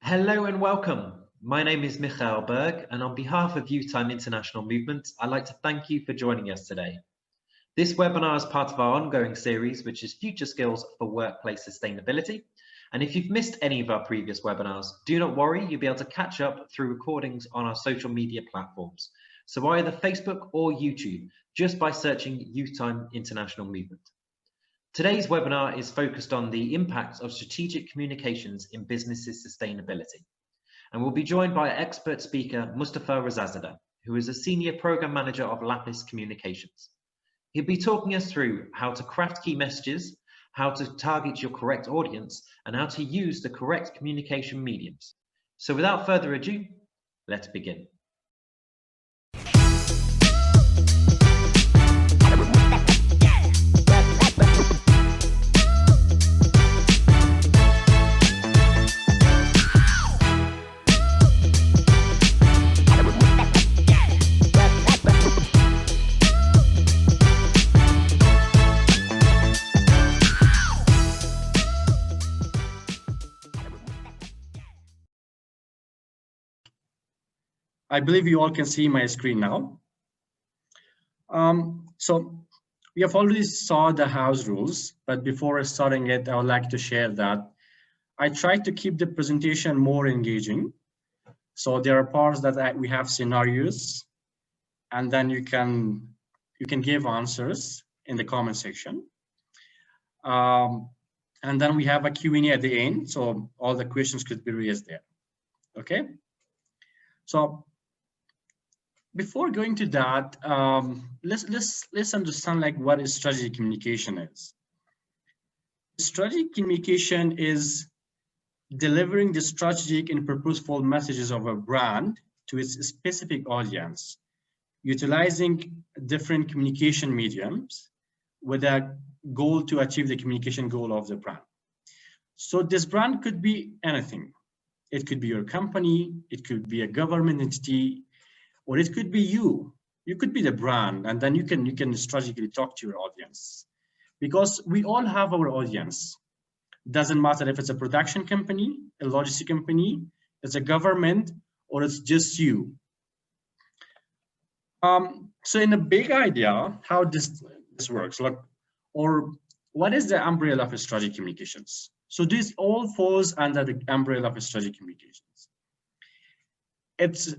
Hello and welcome. My name is Michael Berg, and on behalf of Youth Time International Movement, I'd like to thank you for joining us today. This webinar is part of our ongoing series, which is Future Skills for Workplace Sustainability. And if you've missed any of our previous webinars, do not worry, you'll be able to catch up through recordings on our social media platforms. So either Facebook or YouTube, just by searching Youth Time International Movement. Today's webinar is focused on the impact of strategic communications in businesses' sustainability. And we'll be joined by expert speaker Mustafa, who is a senior program manager of Lapis Communications. He'll be talking us through how to craft key messages, how to target your correct audience, and how to use the correct communication mediums. So without further ado, let's begin. I believe you all can see my screen now. So we have already saw the house rules, but before starting it, I would like to share that I tried to keep the presentation more engaging. So there are parts that we have scenarios, and then you can give answers in the comment section. And then we have a Q&A at the end, so all the questions could be raised there. Okay. So before going to that, let's understand like what is strategic communication is. Strategic communication is delivering the strategic and purposeful messages of a brand to its specific audience, utilizing different communication mediums with a goal to achieve the communication goal of the brand. So this brand could be anything. It could be your company, it could be a government entity, or it could be you. You could be the brand, and then you can strategically talk to your audience, because we all have our audience. Doesn't matter if it's a production company, a logistic company, it's a government, or it's just you. So in a big idea, how this works, like, or what is the umbrella of strategic communications? So this all falls under the umbrella of strategic communications. It's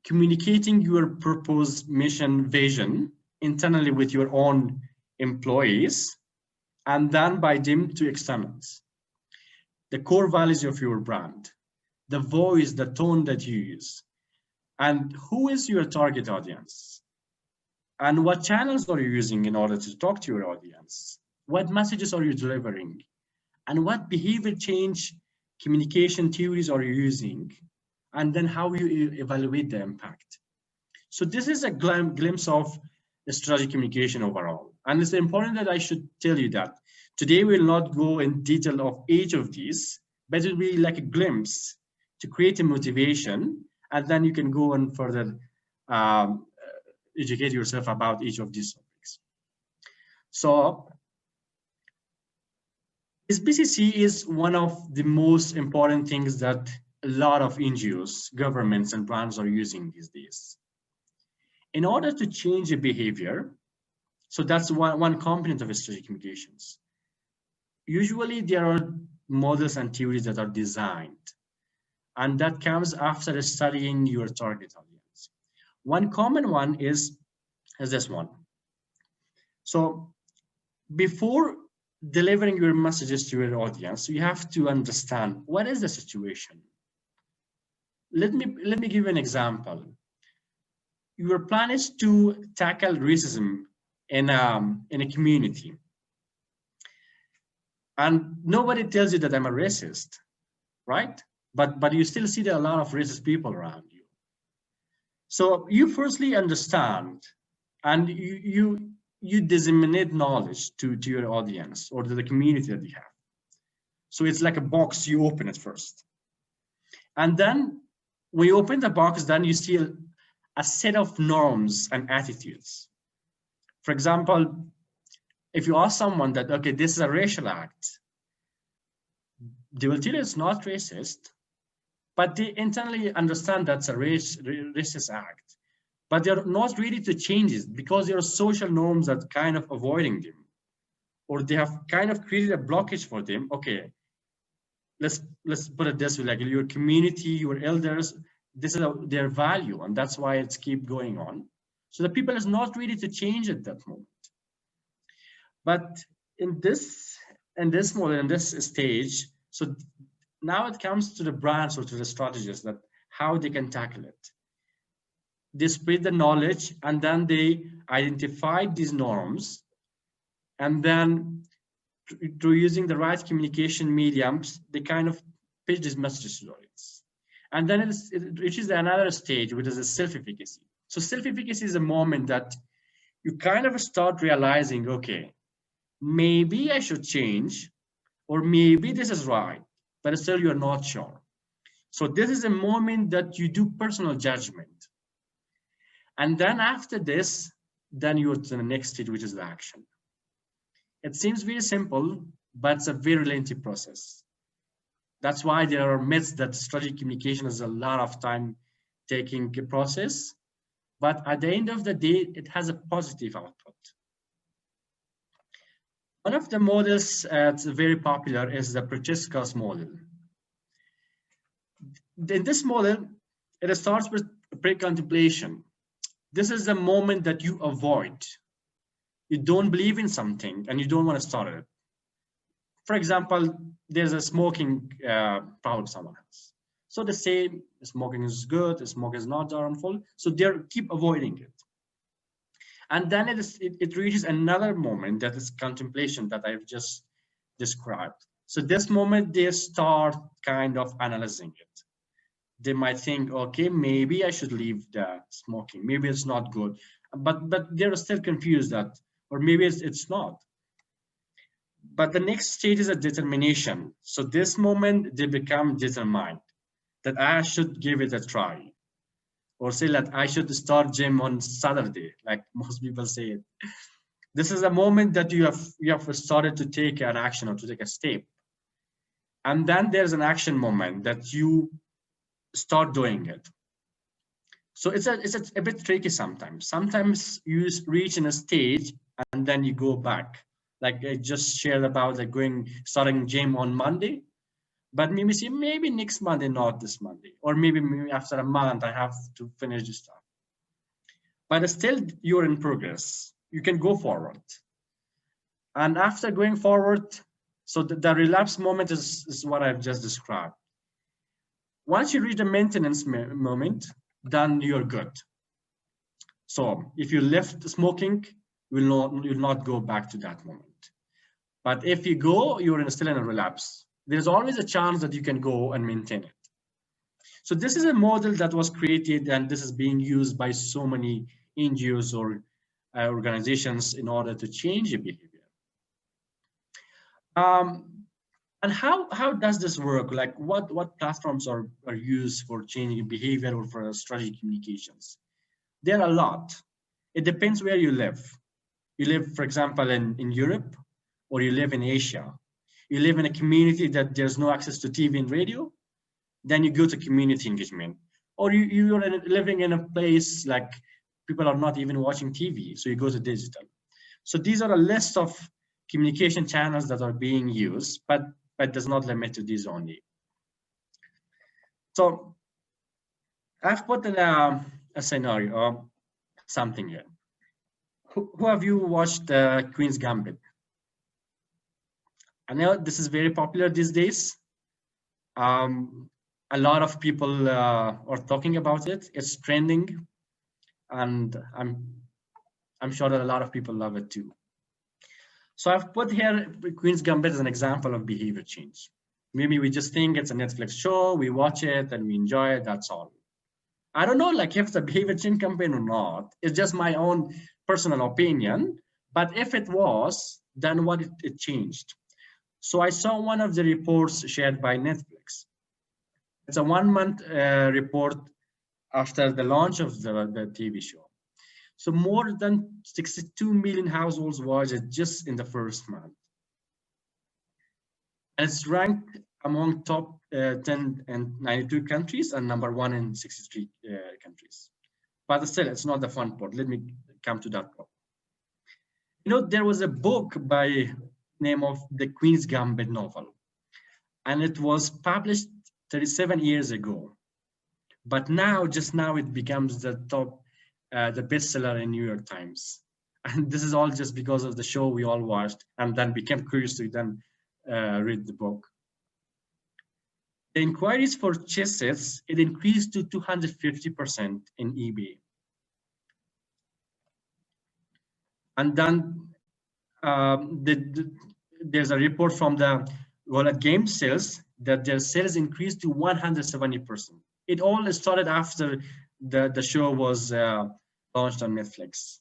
communicating your purpose, mission, vision internally with your own employees, and then by them to externals. The core values of your brand, the voice, the tone that you use, and who is your target audience, and what channels are you using in order to talk to your audience, what messages are you delivering, and what behavior change communication theories are you using, and then how you evaluate the impact. So this is a glimpse of the strategic communication overall. And it's important that I should tell you that today we'll not go in detail of each of these, but it will be like a glimpse to create a motivation, and then you can go and further educate yourself about each of these topics. So this BCC is one of the most important things that a lot of NGOs, governments, and brands are using these days. In order to change a behavior, so that's one component of strategic communications. Usually there are models and theories that are designed, and that comes after studying your target audience. One common one is this one. So before delivering your messages to your audience, you have to understand what is the situation. Let me give you an example. Your plan is to tackle racism in a community, and nobody tells you that I'm a racist, right? But you still see there are a lot of racist people around you. So you firstly understand, and you disseminate knowledge to your audience or to the community that you have. So it's like a box, you open it first, and then when you open the box, then you see a set of norms and attitudes. For example, if you ask someone that, okay, this is a racial act, they will tell you it's not racist, but they internally understand that's a racist act, but they're not ready to change it because there are social norms that kind of avoiding them, or they have kind of created a blockage for them. Okay, let's put it this way, like your community, your elders, this is their value, and that's why it's keep going on. So the people is not ready to change at that moment. But in this model, in this stage, so now it comes to the brands or to the strategies that how they can tackle it. They spread the knowledge, and then they identify these norms, and then through using the right communication mediums, they kind of pitch these messages to the audience. And then it reaches another stage, which is a self-efficacy. So self-efficacy is a moment that you kind of start realizing, okay, maybe I should change, or maybe this is right, but still you're not sure. So this is a moment that you do personal judgment. And then after this, then you're to the next stage, which is the action. It seems very simple, but it's a very lengthy process. That's why there are myths that strategic communication is a lot of time taking process, but at the end of the day, it has a positive output. One of the models that's very popular is the Prochaska's model. In this model, it starts with pre-contemplation. This is the moment that you avoid. You don't believe in something and you don't want to start it. For example, there's a smoking problem with someone else. So they say smoking is good, smoking is not harmful. So they keep avoiding it. And then it reaches another moment, that is contemplation, that I've just described. So this moment, they start kind of analyzing it. They might think, okay, maybe I should leave the smoking. Maybe it's not good, but they're still confused that, or maybe it's not. But the next stage is a determination. So this moment, they become determined that I should give it a try, or say that I should start gym on Saturday, like most people say it. This is a moment that you have started to take an action or to take a step. And then there's an action moment that you start doing it. So it's a bit tricky sometimes. Sometimes you reach in a stage and then you go back. Like I just shared about like starting gym on Monday, but maybe next Monday, not this Monday, or maybe after a month I have to finish this stuff. But still, you're in progress. You can go forward. And after going forward, so the relapse moment is what I've just described. Once you reach the maintenance moment, then you're good. So if you left smoking, you'll not go back to that moment. But if you go, you're still in a relapse. There's always a chance that you can go and maintain it. So this is a model that was created, and this is being used by so many NGOs or organizations in order to change your behavior. And how does this work? Like what platforms are used for changing behavior or for strategic communications? There are a lot. It depends where you live. You live, for example, in Europe, or you live in Asia. You live in a community that there's no access to TV and radio, then you go to community engagement. Or you're living in a place like people are not even watching TV, so you go to digital. So these are a list of communication channels that are being used, but does not limit to these only. So I've put in a scenario, something here. Who have you watched Queen's Gambit? I know this is very popular these days. A lot of people are talking about it. It's trending, and I'm sure that a lot of people love it too. So I've put here Queen's Gambit as an example of behavior change. Maybe we just think it's a Netflix show, we watch it and we enjoy it, that's all. I don't know like if it's a behavior change campaign or not. It's just my own personal opinion. But if it was, then what it changed? So I saw one of the reports shared by Netflix. It's a 1 month report after the launch of the TV show. So more than 62 million households watched it just in the first month. And it's ranked among top 10 and 92 countries and number 1 in 63 countries. But still, it's not the fun part. Let me come to that part. You know, there was a book by name of the Queen's Gambit novel, and it was published 37 years ago. But now, just now, it becomes the top, the bestseller in New York Times. And this is all just because of the show we all watched and then became curious to then read the book. The inquiries for chess sets, it increased to 250% in eBay. And then there's a report from the Wallet Game Sales that their sales increased to 170%. It all started after the show was launched on Netflix.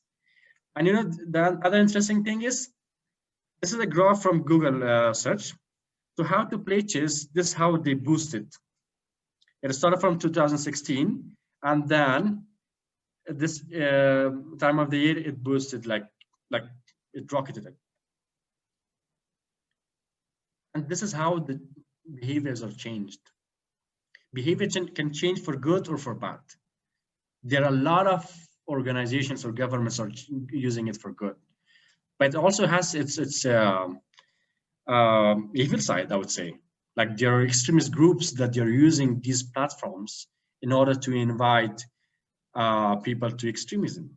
And you know, the other interesting thing is, this is a graph from Google search. So how to play chess, this is how they boosted. It started from 2016, and then this time of the year, it boosted like it rocketed it. And this is how the behaviors are changed. Behavior can change for good or for bad. There are a lot of organizations or governments are using it for good, but it also has its evil side, I would say. Like there are extremist groups that they're using these platforms in order to invite people to extremism.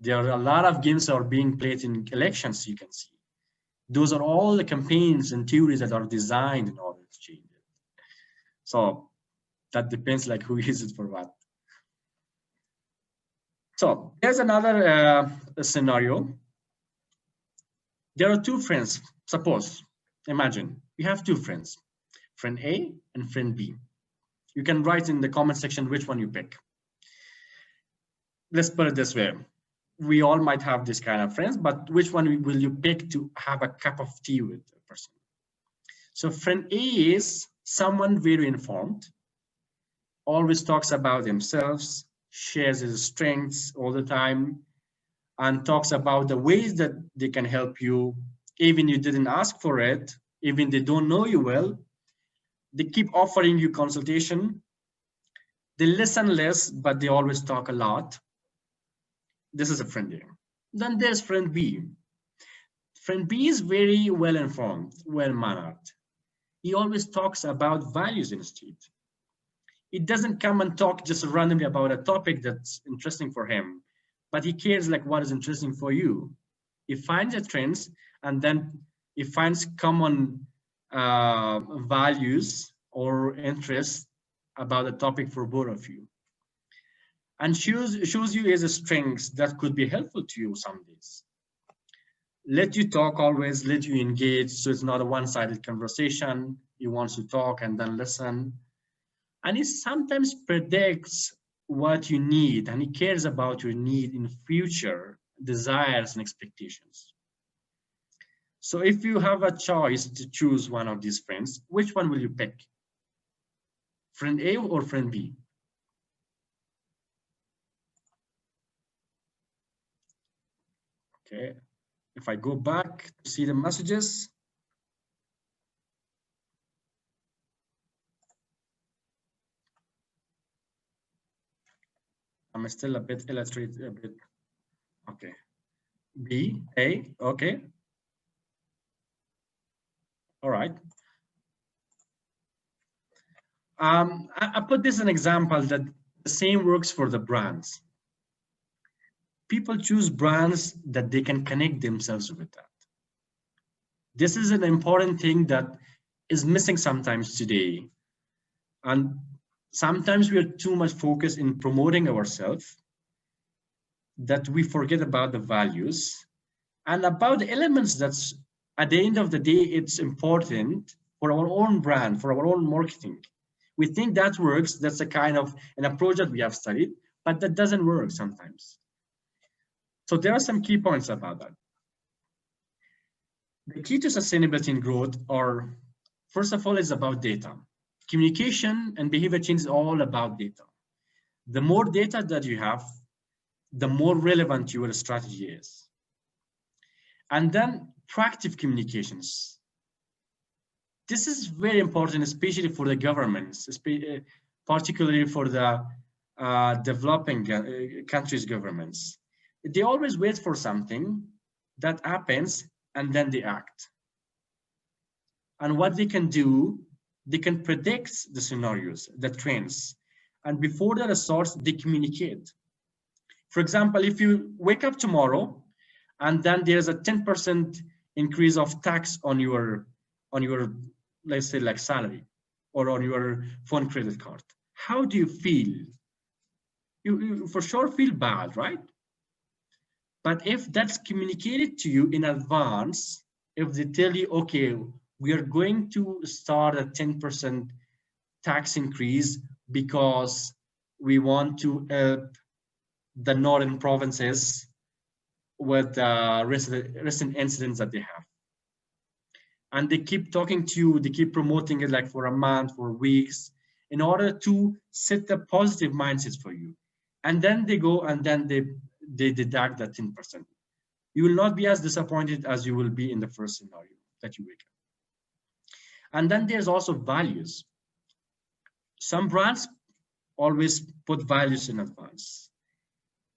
There are a lot of games that are being played in elections, you can see. Those are all the campaigns and theories that are designed in order to change it. So that depends like who uses it for what. So there's another scenario. There are two friends. Suppose, imagine, you have two friends, friend A and friend B. You can write in the comment section which one you pick. Let's put it this way. We all might have this kind of friends, but which one will you pick to have a cup of tea with the person? So friend A is someone very informed, always talks about themselves, shares his strengths all the time, and talks about the ways that they can help you, even you didn't ask for it, even they don't know you well. They keep offering you consultation. They listen less, but they always talk a lot. This is a friend A. Then there's friend B. Friend B is very well informed, well mannered. He always talks about values instead. He doesn't come and talk just randomly about a topic that's interesting for him, but he cares like what is interesting for you. He finds the trends, and then he finds common values or interests about the topic for both of you, and shows you his strengths that could be helpful to you some days. Let you talk always, let you engage, so it's not a one-sided conversation. He wants to talk and then listen. And he sometimes predicts what you need, and he cares about your need in future, desires and expectations. So if you have a choice to choose one of these friends, which one will you pick? Friend A or friend B? Okay, if I go back to see the messages. I'm still a bit illustrated a bit. Okay. B, A, okay. All right. I put this an example that the same works for the brands. People choose brands that they can connect themselves with that. This is an important thing that is missing sometimes today. And sometimes we are too much focused in promoting ourselves that we forget about the values and about the elements that's at the end of the day, it's important for our own brand, for our own marketing. We think that works. That's a kind of an approach that we have studied, but that doesn't work sometimes. So there are some key points about that. The key to sustainability and growth are, first of all, is about data. Communication and behavior change is all about data. The more data that you have, the more relevant your strategy is. And then proactive communications. This is very important, especially for the governments, particularly for the developing countries' governments. They always wait for something that happens and then they act. And what they can do, they can predict the scenarios, the trends, and before that starts, they communicate. For example, if you wake up tomorrow and then there's a 10% increase of tax on your let's say like salary or on your phone credit card, how do you feel? You for sure feel bad, right? But if that's communicated to you in advance, if they tell you, okay, we are going to start a 10% tax increase because we want to help the northern provinces with recent incidents that they have. And they keep talking to you, they keep promoting it like for a month, for weeks, in order to set the positive mindsets for you. And then they go and then they deduct that 10%. You will not be as disappointed as you will be in the first scenario that you wake up. And then there's also values. Some brands always put values in advance.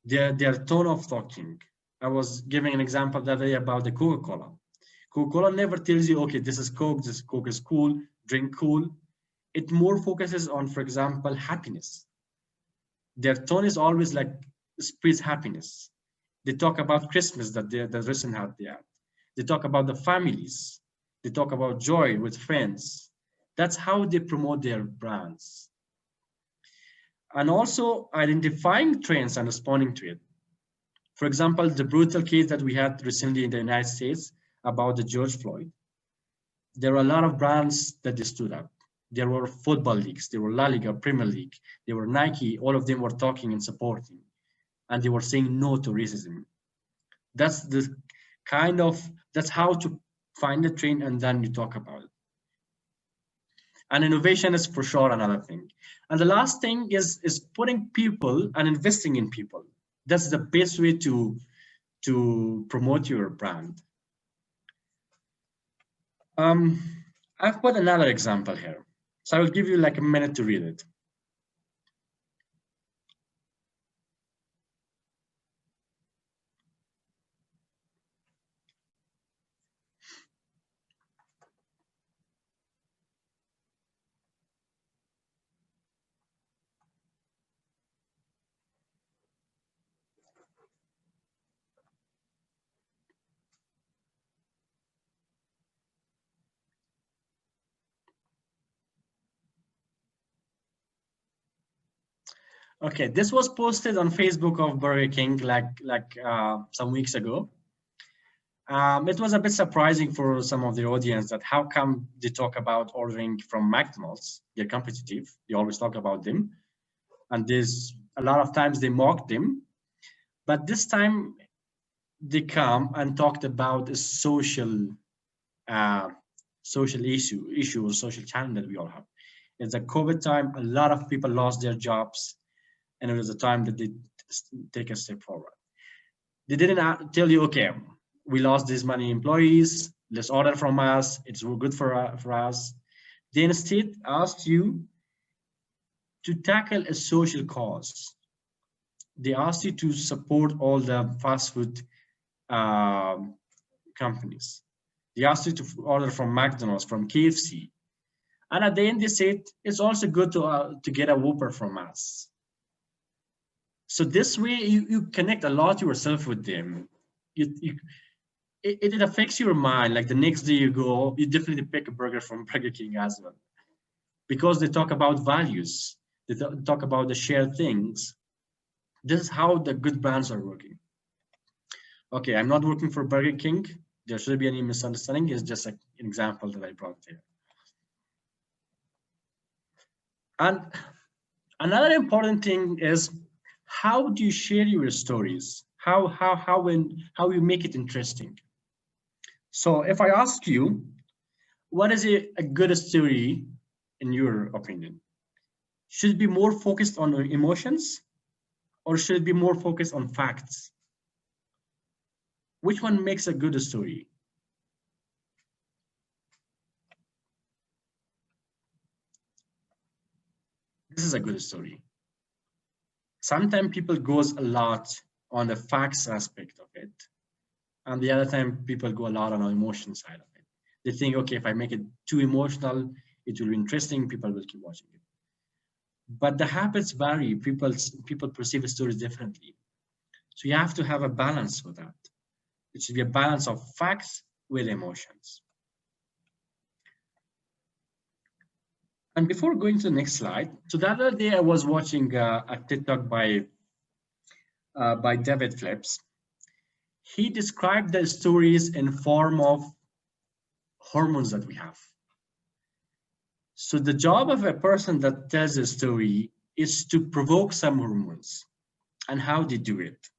Their tone of talking. I was giving an example the other day about the Coca-Cola. Coca-Cola never tells you, okay, this is Coke is cool, drink cool. It more focuses on, for example, happiness. Their tone is always like spreads happiness. They talk about Christmas that the recent had there. They talk about the families. They talk about joy with friends. That's how they promote their brands. And also identifying trends and responding to it. For example, the brutal case that we had recently in the United States about the George Floyd. There were a lot of brands that they stood up. There were football leagues, there were La Liga, Premier League, there were Nike, all of them were talking and supporting. And they were saying no to racism. That's the kind of, that's how to find the trend and then you talk about it. And innovation is for sure another thing. And the last thing is putting people and investing in people. That's the best way to promote your brand. I've put another example here. So I will give you like a minute to read it. Okay, this was posted on Facebook of Burger King like some weeks ago. It was a bit surprising for some of the audience that how come they talk about ordering from McDonald's? They're competitive. They always talk about them, and there's a lot of times they mock them. But this time they come and talked about a social issue or social challenge that we all have. It's a COVID time. A lot of people lost their jobs, and it was a time that they take a step forward. They didn't tell you, okay, we lost this many employees, let's order from us, it's good for us. They instead asked you to tackle a social cause. They asked you to support all the fast food companies. They asked you to order from McDonald's, from KFC. And at the end, they said, it's also good to get a Whopper from us. So this way, you connect a lot yourself with them. It affects your mind. Like the next day you go, you definitely pick a burger from Burger King as well. Because they talk about values. They talk about the shared things. This is how the good brands are working. Okay, I'm not working for Burger King. There shouldn't be any misunderstanding. It's just like an example that I brought here. And another important thing is, how do you share your stories? How you make it interesting? So if I ask you, what is a good story in your opinion? Should it be more focused on emotions, or should it be more focused on facts? Which one makes a good story? this is a good story. Sometimes people goes a lot on the facts aspect of it, and the other time people go a lot on the emotion side of it. They think, okay, if I make it too emotional, it will be interesting, people will keep watching it. But the habits vary. People perceive stories differently. So you have to have a balance for that. It should be a balance of facts with emotions. And before going to the next slide, so the other day I was watching a TikTok by David Flips. He described the stories in form of hormones that we have. So the job of a person that tells a story is to provoke some hormones, and how they do it.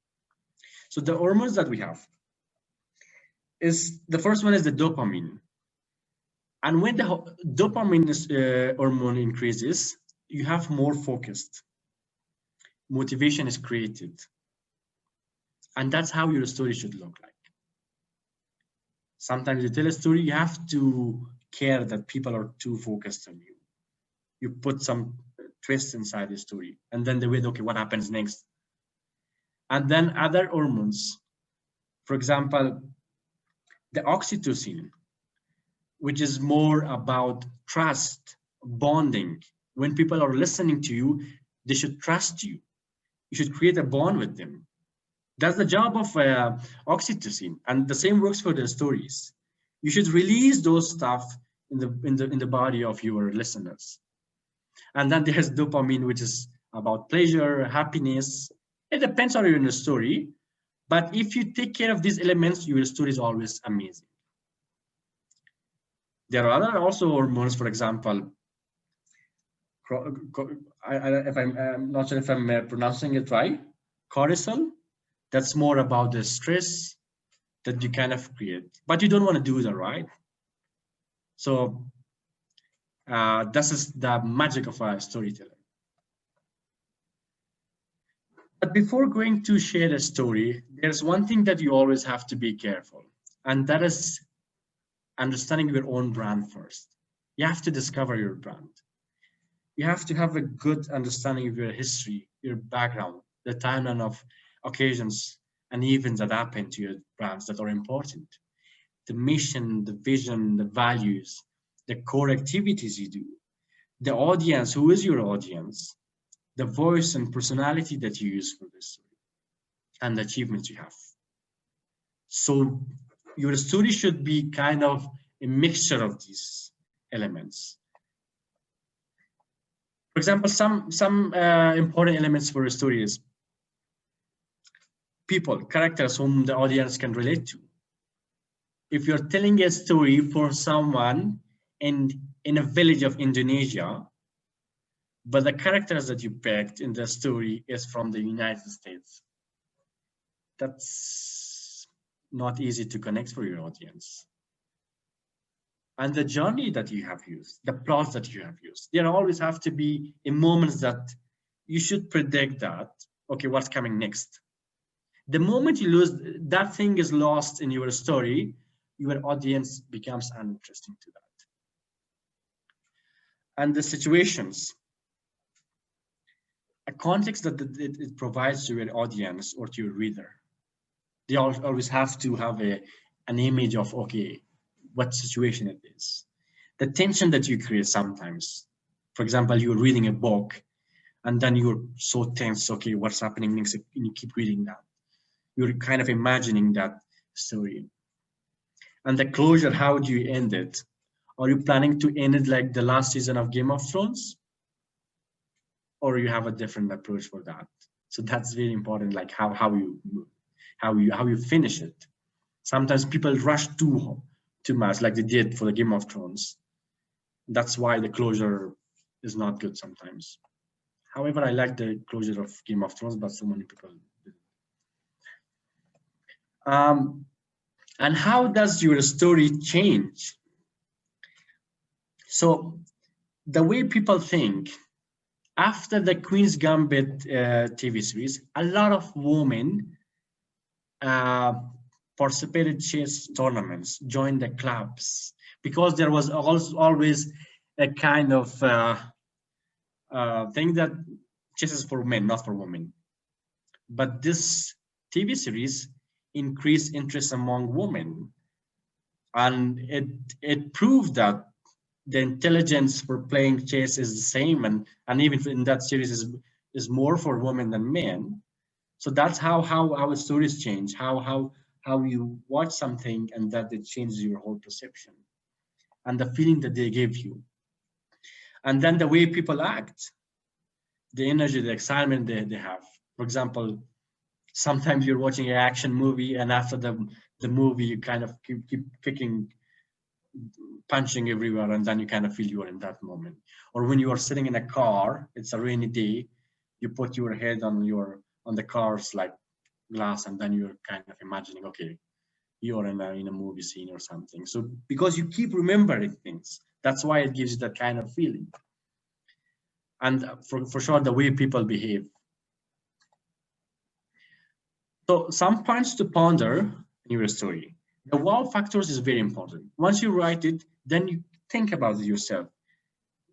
So the hormones that we have is, the first one is the dopamine. And when the dopamine hormone increases, you have more focused. Motivation is created. And that's how your story should look like. Sometimes you tell a story, you have to care that people are too focused on you. You put some twist inside the story, and then they wait, okay, what happens next? And then other hormones, for example, the oxytocin, which is more about trust, bonding. When people are listening to you, they should trust you. You should create a bond with them. That's the job of oxytocin, and the same works for the stories. You should release those stuff in the body of your listeners. And then there's dopamine, which is about pleasure, happiness. It depends on your story, but if you take care of these elements, your story is always amazing. There are other also hormones, for example, I'm not sure if I'm pronouncing it right, cortisol. That's more about the stress that you kind of create, but you don't want to do that, right? So this is the magic of a storyteller. But before going to share a story, there's one thing that you always have to be careful, and that is understanding your own brand first. You have to discover your brand. You have to have a good understanding of your history, your background, the timeline of occasions and events that happen to your brands that are important. The mission, the vision, the values, the core activities you do, the audience, who is your audience, the voice and personality that you use for this story, and the achievements you have. So your story should be kind of a mixture of these elements. For example, some important elements for a story is people, characters whom the audience can relate to. If you're telling a story for someone in a village of Indonesia, but the characters that you picked in the story is from the United States, that's not easy to connect for your audience. And the journey that you have used, the plots that you have used, there always have to be in moments that you should predict that, okay, what's coming next? The moment you lose, that thing is lost in your story, your audience becomes uninteresting to that. And the situations, a context that it provides to your audience or to your reader. They always have to have an image of, okay, what situation it is. The tension that you create sometimes. For example, you're reading a book and then you're so tense, okay, what's happening next? And you keep reading that. You're kind of imagining that story. And the closure, how do you end it? Are you planning to end it like the last season of Game of Thrones? Or you have a different approach for that? So that's very important, like how you finish it. Sometimes people rush too much, like they did for the Game of Thrones. That's why the closure is not good sometimes. However, I like the closure of Game of Thrones, but so many people didn't. And how does your story change? So the way people think, after the Queen's Gambit TV series, a lot of women participated chess tournaments, joined the clubs, because there was always a kind of think that chess is for men, not for women. But this TV series increased interest among women, and it proved that the intelligence for playing chess is the same, and even in that series is more for women than men. So that's how our stories change, how you watch something and that it changes your whole perception and the feeling that they give you, and then the way people act, the energy, the excitement they have. For example, sometimes you're watching an action movie, and after the movie you kind of keep kicking, punching everywhere, and then you kind of feel you are in that moment. Or when you are sitting in a car, it's a rainy day, you put your head on the car's like glass, and then you're kind of imagining, okay, you're in a movie scene or something. So because you keep remembering things, that's why it gives you that kind of feeling. And for sure, the way people behave. So some points to ponder in your story. The wow factors is very important. Once you write it, then you think about it yourself.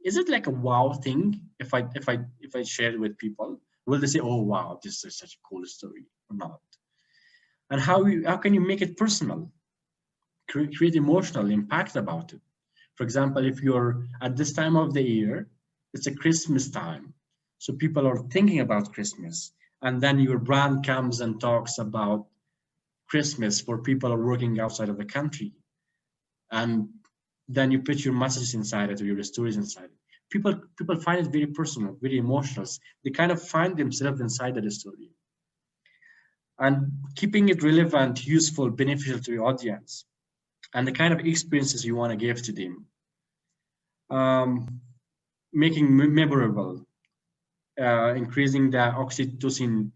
Is it like a wow thing? If I share it with people, will they say, "Oh wow, this is such a cool story," or not? And how can you make it personal? Create emotional impact about it. For example, if you're at this time of the year, it's a Christmas time. So people are thinking about Christmas. And then your brand comes and talks about Christmas for people who are working outside of the country. And then you put your messages inside it or your stories inside it. People find it very personal, very emotional. They kind of find themselves inside the story. And keeping it relevant, useful, beneficial to your audience, and the kind of experiences you want to give to them. Making memorable, increasing the oxytocin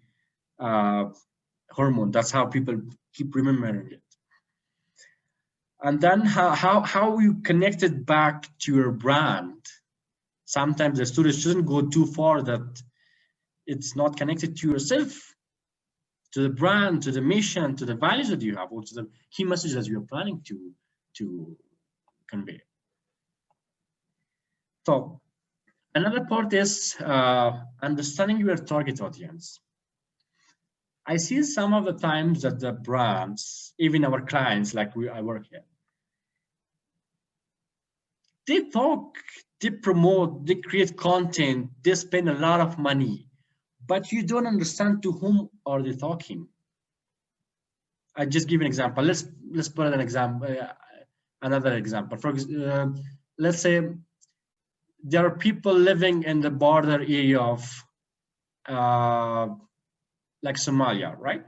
hormone. That's how people keep remembering it. And then how you connect it back to your brand. Sometimes the story shouldn't go too far that it's not connected to yourself, to the brand, to the mission, to the values that you have, or to the key messages that you're planning to convey. So another part is understanding your target audience. I see some of the times that the brands, even our clients, like I work here, they talk, they promote, they create content, they spend a lot of money, but you don't understand to whom are they talking. I just give an example. Let's put an example, another example. Let's say there are people living in the border area of like Somalia, right?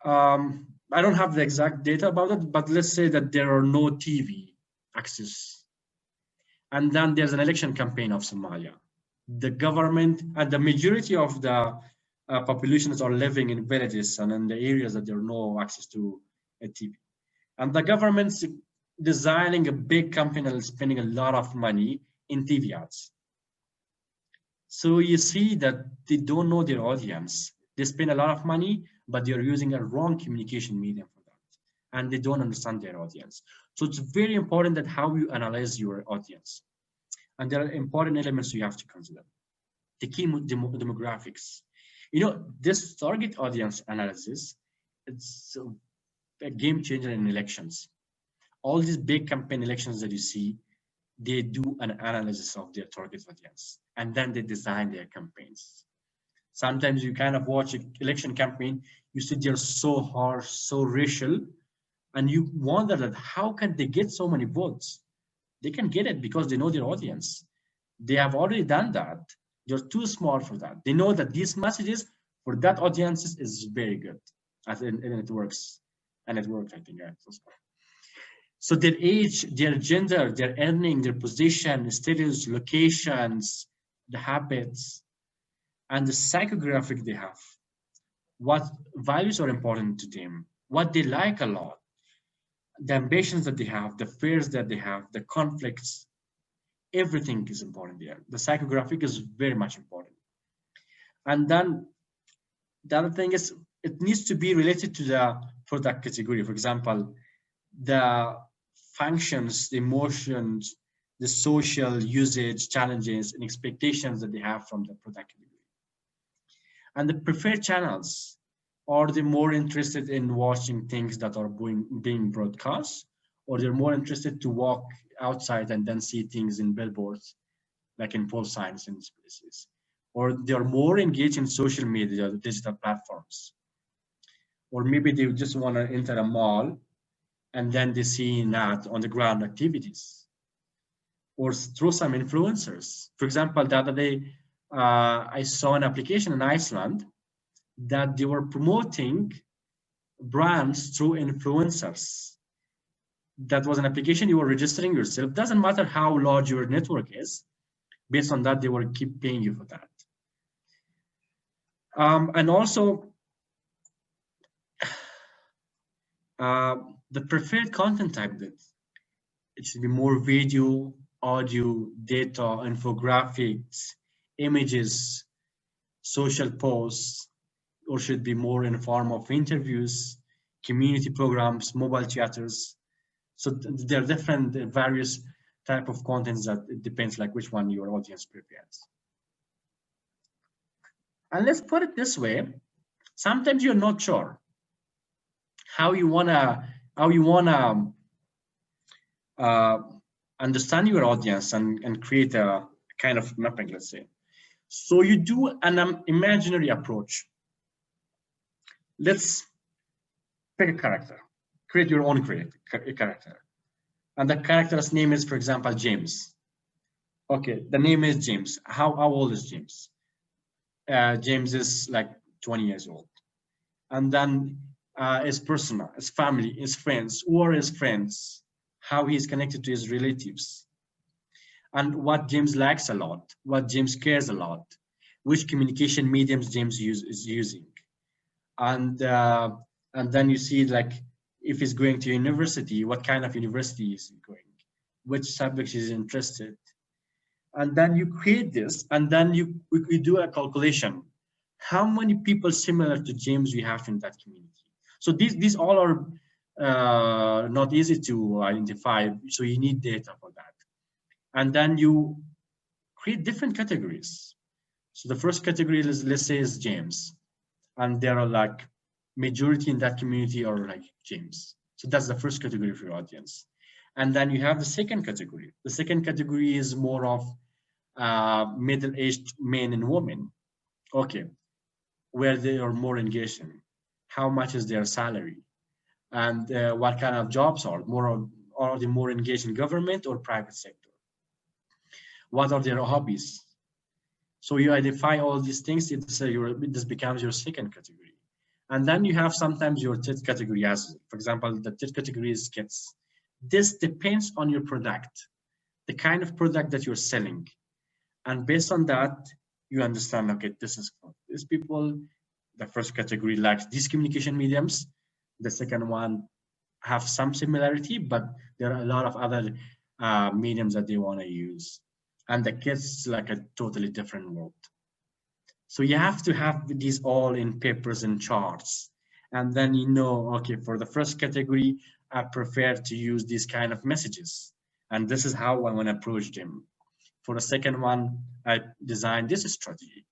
I don't have the exact data about it, but let's say that there are no TV access. And then there's an election campaign of Somalia. The government and the majority of the populations are living in villages and in the areas that there are no access to a TV. And the government's designing a big campaign and spending a lot of money in TV ads. So you see that they don't know their audience. They spend a lot of money, but they're using a wrong communication medium for that. And they don't understand their audience. So it's very important that how you analyze your audience. And there are important elements you have to consider. The key demographics. You know, this target audience analysis, it's a game changer in elections. All these big campaign elections that you see, they do an analysis of their target audience, and then they design their campaigns. Sometimes you kind of watch an election campaign, you see they're so harsh, so racial, and you wonder that how can they get so many votes? They can get it because they know their audience. They have already done that. You're too smart for that. They know that these messages for that audience is very good, and it works. And it worked, I think. So their age, their gender, their earning, their position, status, locations, the habits, and the psychographic they have. What values are important to them, what they like a lot, the ambitions that they have, the fears that they have, the conflicts, everything is important there. The psychographic is very much important. And then the other thing is it needs to be related to the product category. For example, the functions, the emotions, the social usage challenges and expectations that they have from the product category. And the preferred channels, are they more interested in watching things that are being broadcast, or they're more interested to walk outside and then see things in billboards, like in pole signs in these places, or they're more engaged in social media, digital platforms, or maybe they just want to enter a mall and then they see that on the ground activities, or through some influencers. For example, the other day, I saw an application in Iceland that they were promoting brands through influencers. That was an application you were registering yourself. Doesn't matter how large your network is. Based on that, they will keep paying you for that. And also, the preferred content type, that it should be more video, audio, data, infographics, images, social posts, or should be more in the form of interviews, community programs, mobile chatters. So there are different various type of contents that it depends like which one your audience prepares. And let's put it this way, sometimes you're not sure how you wanna understand your audience and create a kind of mapping, let's say. So you do an imaginary approach. Let's pick a character, create your own character. And the character's name is, for example, James. Okay, the name is James. How old is James? James is like 20 years old. And then his persona, his family, his friends, who are his friends, how he's connected to his relatives, and what James likes a lot, what James cares a lot, which communication mediums James is using. And then you see, like, if he's going to university, what kind of university is he going, which subjects he's interested. And then you create this, and then you do a calculation. How many people similar to James we have in that community? So these all are not easy to identify, so you need data for that. And then you create different categories. So the first category is, let's say, is James. And there are like majority in that community are like James. So that's the first category for your audience. And then you have the second category. The second category is more of middle-aged men and women. Okay, where they are more engaged in. How much is their salary? And what kind of jobs are they more engaged in government or private sector? What are their hobbies? So you identify all these things, this becomes your second category. And then you have sometimes your third category as, for example, the third category is kids. This depends on your product, the kind of product that you're selling. And based on that, you understand, okay, this is for these people. The first category likes these communication mediums. The second one have some similarity, but there are a lot of other mediums that they want to use. And the kids like a totally different world. So you have to have these all in papers and charts. And then you know, okay, for the first category, I prefer to use these kind of messages. And this is how I want to approach them. For the second one, I designed this strategy.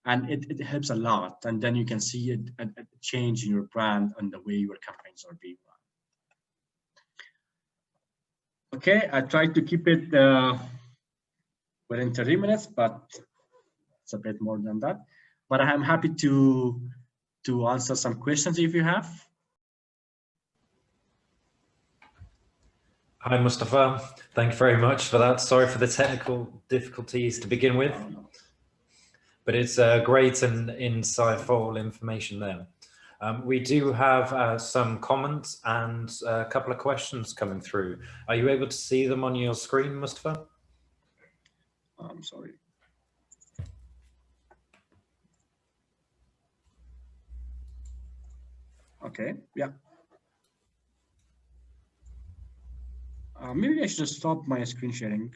And it helps a lot. And then you can see a change in your brand and the way your campaigns are being run. Okay, I tried to keep it within 30 minutes, but it's a bit more than that. But I'm happy to answer some questions if you have. Hi, Mustafa. Thank you very much for that. Sorry for the technical difficulties to begin with, but it's great and insightful information there. We do have some comments and a couple of questions coming through. Are you able to see them on your screen, Mustafa? I'm sorry. Okay, yeah. Maybe I should just stop my screen sharing.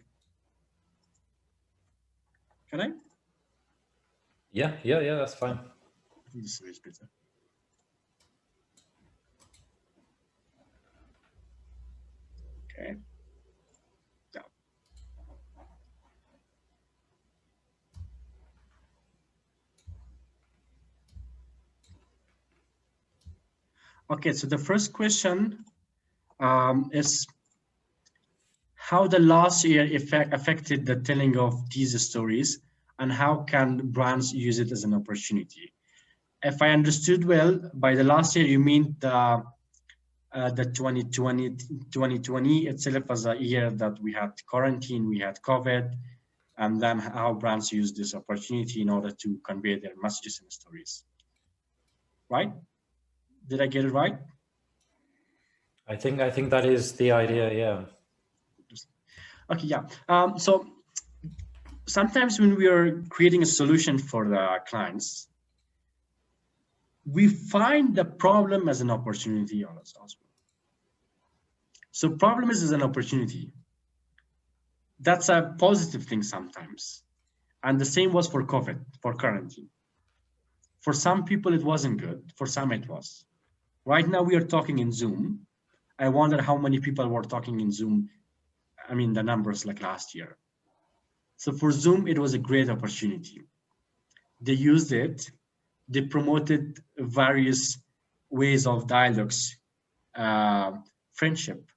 Can I? Yeah, that's fine. I think this is better. Okay. Yeah. Okay, so the first question is how the last year affected the telling of these stories, and how can brands use it as an opportunity? If I understood well, by the last year, you mean the 2020 itself as a year that we had quarantine, we had COVID, and then how brands use this opportunity in order to convey their messages and stories. Right? Did I get it right? I think that is the idea, yeah. Okay, yeah. So sometimes when we are creating a solution for the clients, we find the problem as an opportunity as well. So problem is an opportunity. That's a positive thing sometimes. And the same was for COVID, for quarantine. For some people, it wasn't good. For some, it was. Right now, we are talking in Zoom. I wonder how many people were talking in Zoom. I mean, the numbers like last year. So for Zoom, it was a great opportunity. They used it. They promoted various ways of dialogues, friendship,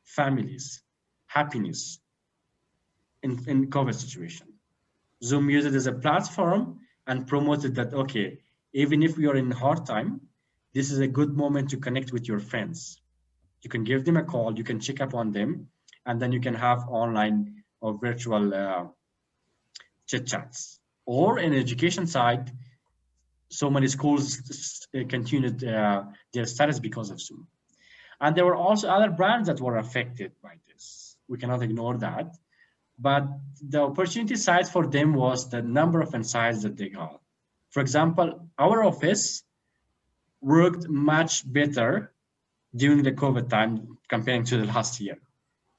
families, happiness in COVID situation. Zoom used it as a platform and promoted that, okay, even if we are in hard time, this is a good moment to connect with your friends. You can give them a call, you can check up on them, and then you can have online or virtual chit chats. Or in education side, so many schools continued their status because of Zoom. And there were also other brands that were affected by this. We cannot ignore that. But the opportunity side for them was the number of insights that they got. For example, our office worked much better during the COVID time comparing to the last year.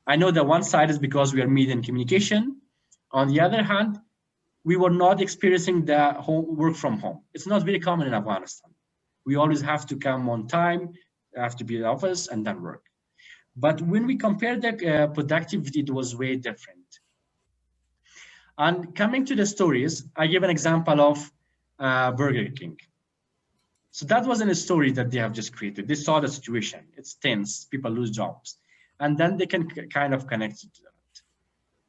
I know that one side is because we are media and communication. On the other hand, we were not experiencing the work from home. It's not very common in Afghanistan. We always have to come on time, have to be in the office and then work. But when we compare the productivity, it was way different. And coming to the stories, I give an example of Burger King. So that wasn't a story that they have just created. They saw the situation. It's tense. People lose jobs. And then they can kind of connect to that.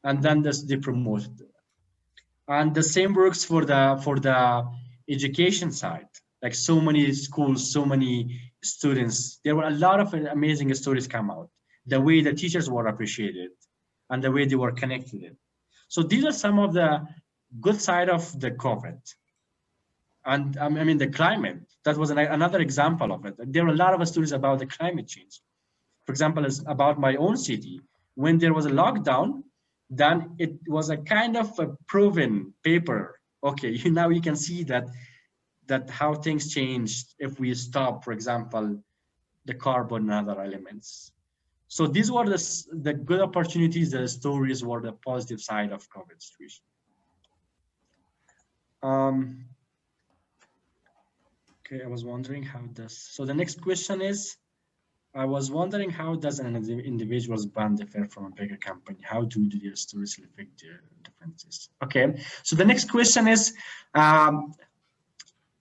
And then they promoted it. And the same works for the education side. Like so many schools, so many students. There were a lot of amazing stories come out. The way the teachers were appreciated and the way they were connected. So these are some of the good side of the COVID. And I mean, the climate, that was another example of it. There were a lot of stories about the climate change. For example, it's about my own city. When there was a lockdown, then it was a kind of a proven paper. Okay, now you can see that how things changed if we stop, for example, the carbon and other elements. So these were the good opportunities, the stories were the positive side of COVID situation. Okay, I was wondering how does, so the next question is, I was wondering how does an individual's brand differ from a bigger company? How do their stories reflect their differences? Okay, so the next question is, I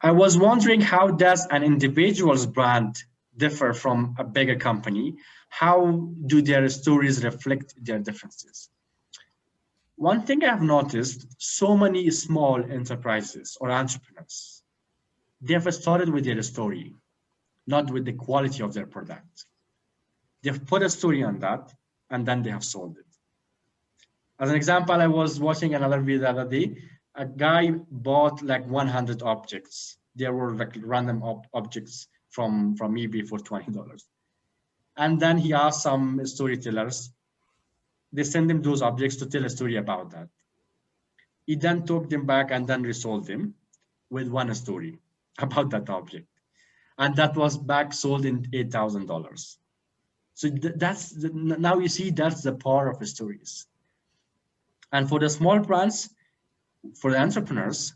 was wondering how does an individual's brand differ from a bigger company? How do their stories reflect their differences? One thing I've noticed, so many small enterprises or entrepreneurs, they have started with their story, not with the quality of their product. They've put a story on that, and then they have sold it. As an example, I was watching another video the other day. A guy bought like 100 objects. There were like random objects from eBay for $20. And then he asked some storytellers, they send him those objects to tell a story about that. He then took them back and then resold them with one story about that object. And that was back sold in $8,000. So now you see that's the power of the stories. And for the small brands, for the entrepreneurs,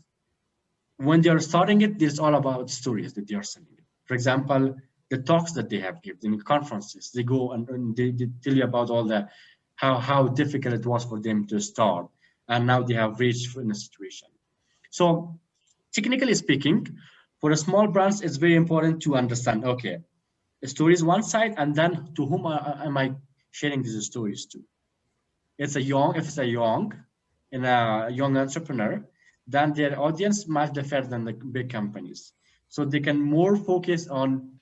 when they are starting it, it's all about stories that they are selling. For example, the talks that they have given in conferences, they go and they tell you about all the how difficult it was for them to start, and now they have reached in a situation. So technically speaking, for the small brands, it's very important to understand, okay, A story is one side, and then to whom am I sharing these stories to? If it's a young entrepreneur, then their audience much different than the big companies. So they can more focus on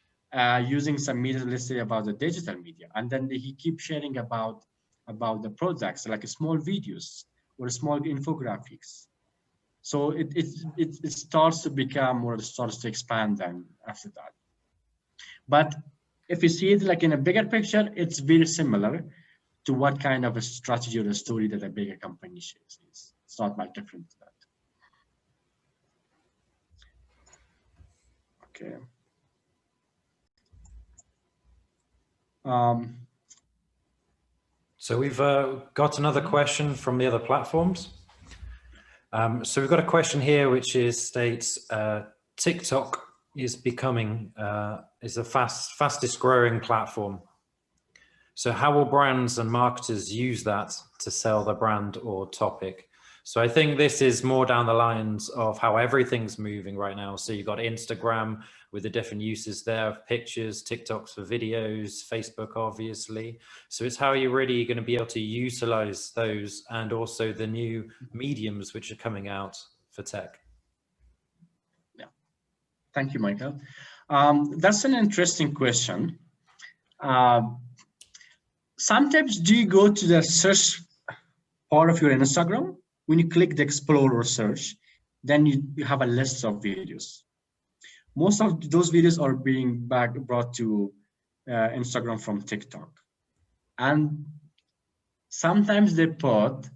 using some media, let's say about the digital media, and then he keep sharing about the products, like small videos or small infographics. So it starts to become, or it starts to expand then after that. But if you see it like in a bigger picture, it's very similar to what kind of a strategy or a story that a bigger company shares. It's not much different to that. Okay. So we've got another question from the other platforms. So we've got a question here which states TikTok is becoming is the fastest growing platform. So how will brands and marketers use that to sell their brand or topic? So I think this is more down the lines of how everything's moving right now. So you've got Instagram with the different uses there of pictures, TikToks for videos, Facebook, obviously. So it's how you're really going to be able to utilize those, and also the new mediums which are coming out for tech. Yeah, thank you, Michael. That's an interesting question. Sometimes do you go to the search part of your Instagram? When you click the explore or search, then you have a list of videos. Most of those videos are being brought to Instagram from TikTok. And sometimes they put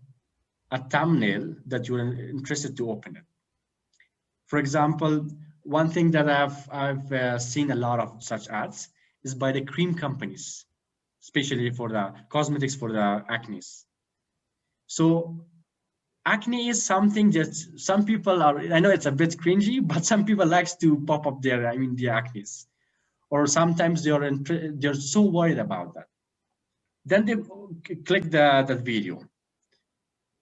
a thumbnail that you're interested to open it. For example, one thing that I've seen a lot of such ads is by the cream companies, especially for the cosmetics for the acne. So acne is something that some people are, I know it's a bit cringy, but some people likes to pop up their, the acne. Or sometimes they're so worried about that. Then they click that video.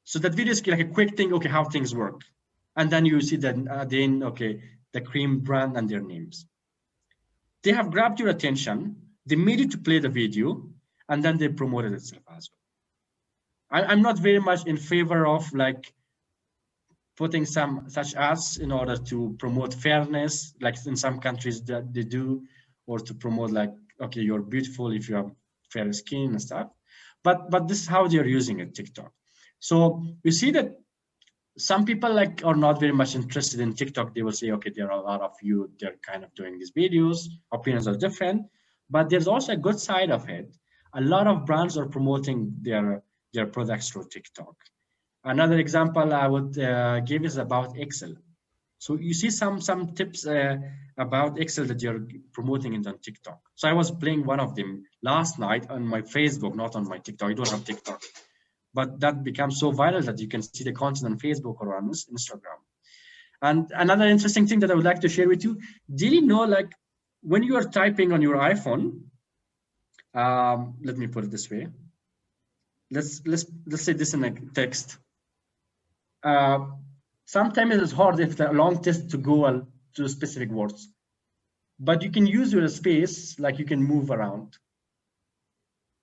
So that video is like a quick thing, okay, how things work. And then you see that then, okay, the cream brand and their names. They have grabbed your attention, they made you to play the video, and then they promoted itself as well. I'm not very much in favor of like putting some such ads in order to promote fairness, like in some countries that they do, or to promote like, okay, you're beautiful if you have fair skin and stuff. But this is how they're using it, TikTok. So you see that some people like are not very much interested in TikTok. They will say, okay, there are a lot of you, they're kind of doing these videos, opinions are different, but there's also a good side of it. A lot of brands are promoting their products through TikTok. Another example I would give is about Excel. So you see some tips about Excel that you're promoting it on TikTok. So I was playing one of them last night on my Facebook, not on my TikTok. I don't have TikTok. But that becomes so viral that you can see the content on Facebook or on Instagram. And another interesting thing that I would like to share with you, did you know, like when you are typing on your iPhone, let me put it this way. Let's say this in a text. Sometimes it is hard if the long text to go to specific words, but you can use your space, like you can move around.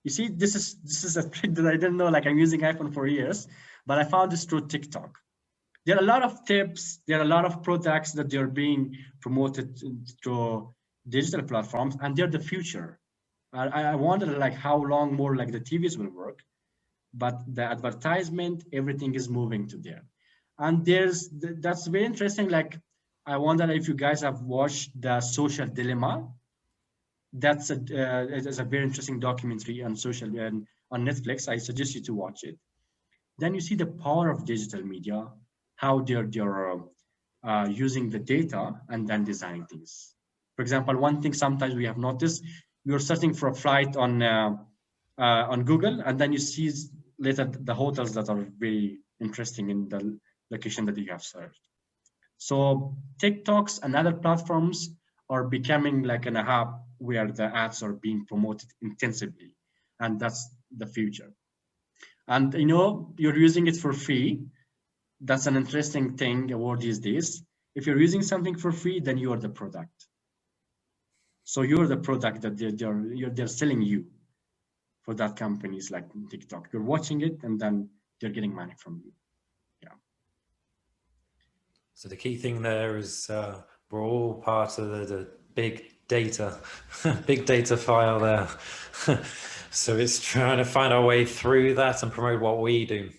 You see, this is a trick that I didn't know, like I'm using iPhone for years, but I found this through TikTok. There are a lot of tips, there are a lot of products that they're being promoted through digital platforms, and they're the future. I wonder like how long more like the TVs will work, but the advertisement, everything is moving to there. And that's very interesting. Like, I wonder if you guys have watched The Social Dilemma. That's it is a very interesting documentary on on Netflix. I suggest you to watch it. Then you see the power of digital media, how they're using the data and then designing things. For example, one thing sometimes we have noticed, you're searching for a flight on Google, and then you see later the hotels that are very interesting in the location that you have searched. So TikToks and other platforms are becoming like a hub where the ads are being promoted intensively, and that's the future. And you're using it for free. That's an interesting thing about these days. If you're using something for free, then you are the product. So you're the product that they're selling you for that companies like TikTok. You're watching it and then they're getting money from you. Yeah. So the key thing there is we're all part of the big data, big data file there. So it's trying to find our way through that and promote what we do.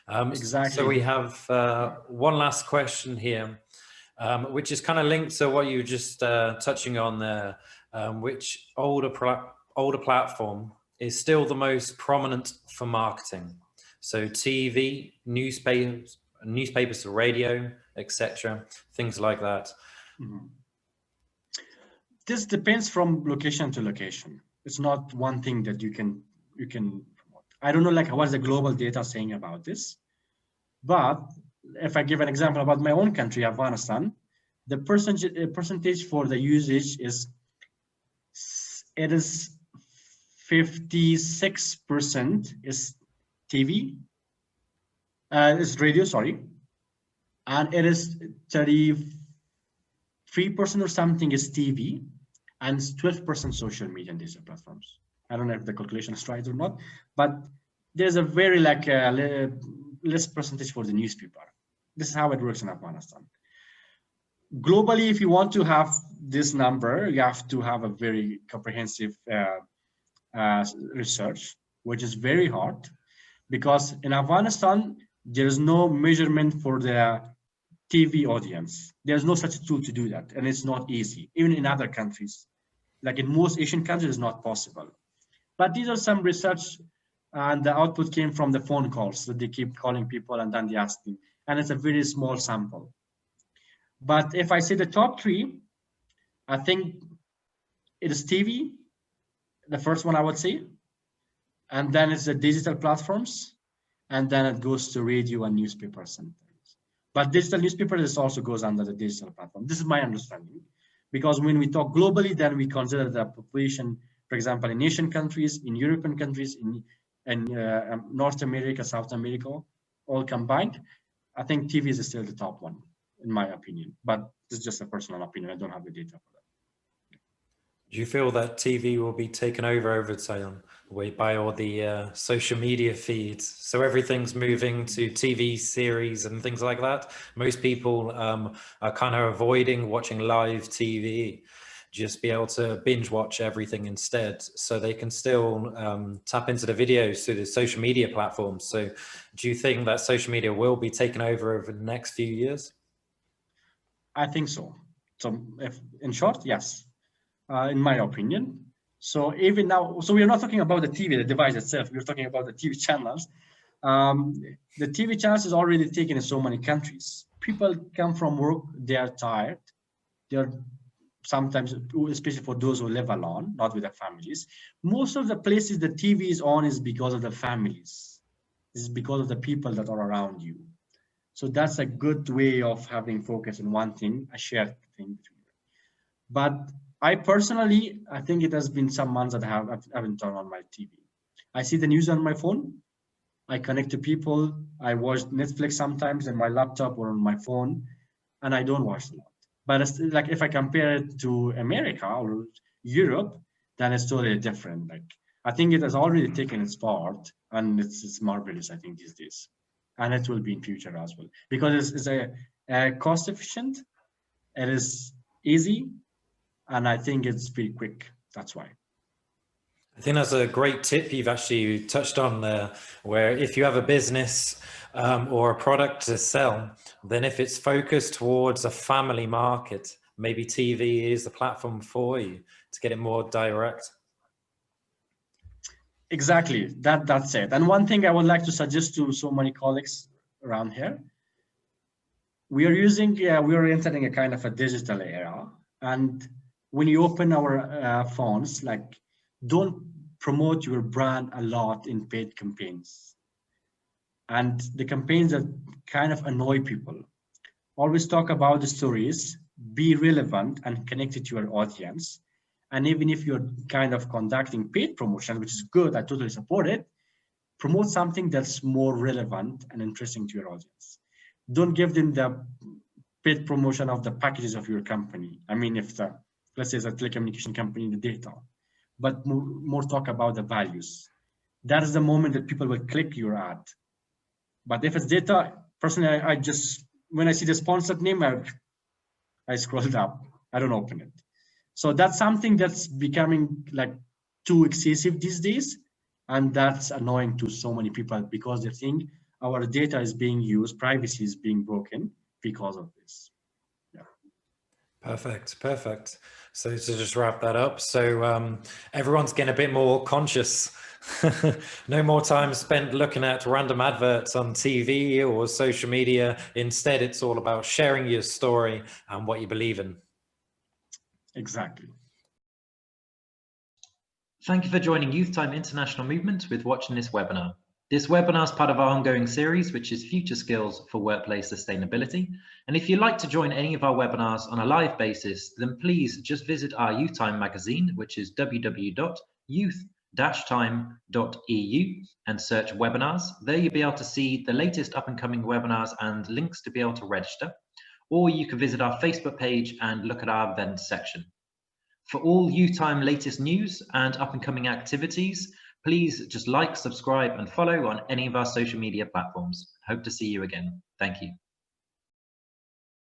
Exactly. So we have one last question here, which is kind of linked to what you were just touching on there. Which older platform is still the most prominent for marketing? So TV, newspapers to radio, etc., things like that. Mm-hmm. This depends from location to location. It's not one thing that you can promote. I don't know like what's the global data saying about this, but if I give an example about my own country, Afghanistan, the percentage for the usage is 56% is TV, is radio, sorry, and it is 33% or something is TV, and 12% social media and digital platforms. I don't know if the calculation is right or not, but there's a very like less percentage for the newspaper. This is how it works in Afghanistan. Globally, if you want to have this number, you have to have a very comprehensive research, which is very hard because in Afghanistan, there is no measurement for the TV audience. There's no such tool to do that, and it's not easy. Even in other countries, like in most Asian countries, it's not possible. But these are some research, and the output came from the phone calls that they keep calling people and then they ask them, and it's a very small sample. But if I say the top three, I think it is TV, the first one I would say, and then it's the digital platforms, and then it goes to radio and newspapers sometimes. But digital newspapers also goes under the digital platform. This is my understanding, because when we talk globally, then we consider the population, for example, in Asian countries, in European countries, in North America, South America, all combined. I think TV is still the top one, in my opinion, but this is just a personal opinion. I don't have the data for that. Do you feel that TV will be taken over time by all the social media feeds? So everything's moving to TV series and things like that. Most people are kind of avoiding watching live TV, just be able to binge watch everything instead, so they can still tap into the videos through the social media platforms. So do you think that social media will be taken over the next few years? I think so. So if, in short, yes. In my opinion. So even now, so we're not talking about the TV, the device itself, we're talking about the TV channels. The TV channels is already taken in so many countries. People come from work, they are tired. They're sometimes, especially for those who live alone, not with their families. Most of the places the TV is on is because of the families. It's because of the people that are around you. So that's a good way of having focus in one thing, a shared thing. But I personally, I think it has been some months that I haven't turned on my TV. I see the news on my phone. I connect to people. I watch Netflix sometimes on my laptop or on my phone, and I don't watch a lot. But it's like if I compare it to America or Europe, then it's totally different. Like I think it has already taken its part, and it's marvelous. I think these days, and it will be in future as well because it's a cost efficient. It is easy. And I think it's pretty quick. That's why. I think that's a great tip you've actually touched on there, where if you have a business or a product to sell, then if it's focused towards a family market, maybe TV is the platform for you to get it more direct. Exactly, that's it. And one thing I would like to suggest to so many colleagues around here, we are entering a kind of a digital era, and when you open our phones, like don't promote your brand a lot in paid campaigns. And the campaigns that kind of annoy people. Always talk about the stories, be relevant and connected to your audience. And even if you're kind of conducting paid promotion, which is good, I totally support it, promote something that's more relevant and interesting to your audience. Don't give them the paid promotion of the packages of your company. I mean, if let's say, as a telecommunication company, the data, but more talk about the values. That is the moment that people will click your ad. But if it's data, personally, I just, when I see the sponsored name, I scroll up. I don't open it. So that's something that's becoming like too excessive these days. And that's annoying to so many people because they think our data is being used, privacy is being broken because of this. Yeah. Perfect, perfect. So to just wrap that up, so everyone's getting a bit more conscious. No more time spent looking at random adverts on TV or social media. Instead, it's all about sharing your story and what you believe in. Exactly. Thank you for joining Youth Time International Movement with watching this webinar. This webinar is part of our ongoing series, which is Future Skills for Workplace Sustainability. And if you'd like to join any of our webinars on a live basis, then please just visit our Youth Time magazine, which is www.youth-time.eu, and search webinars. There you'll be able to see the latest up and coming webinars and links to be able to register. Or you can visit our Facebook page and look at our events section. For all Youth Time latest news and up and coming activities, please just like, subscribe and follow on any of our social media platforms. Hope to see you again. Thank you.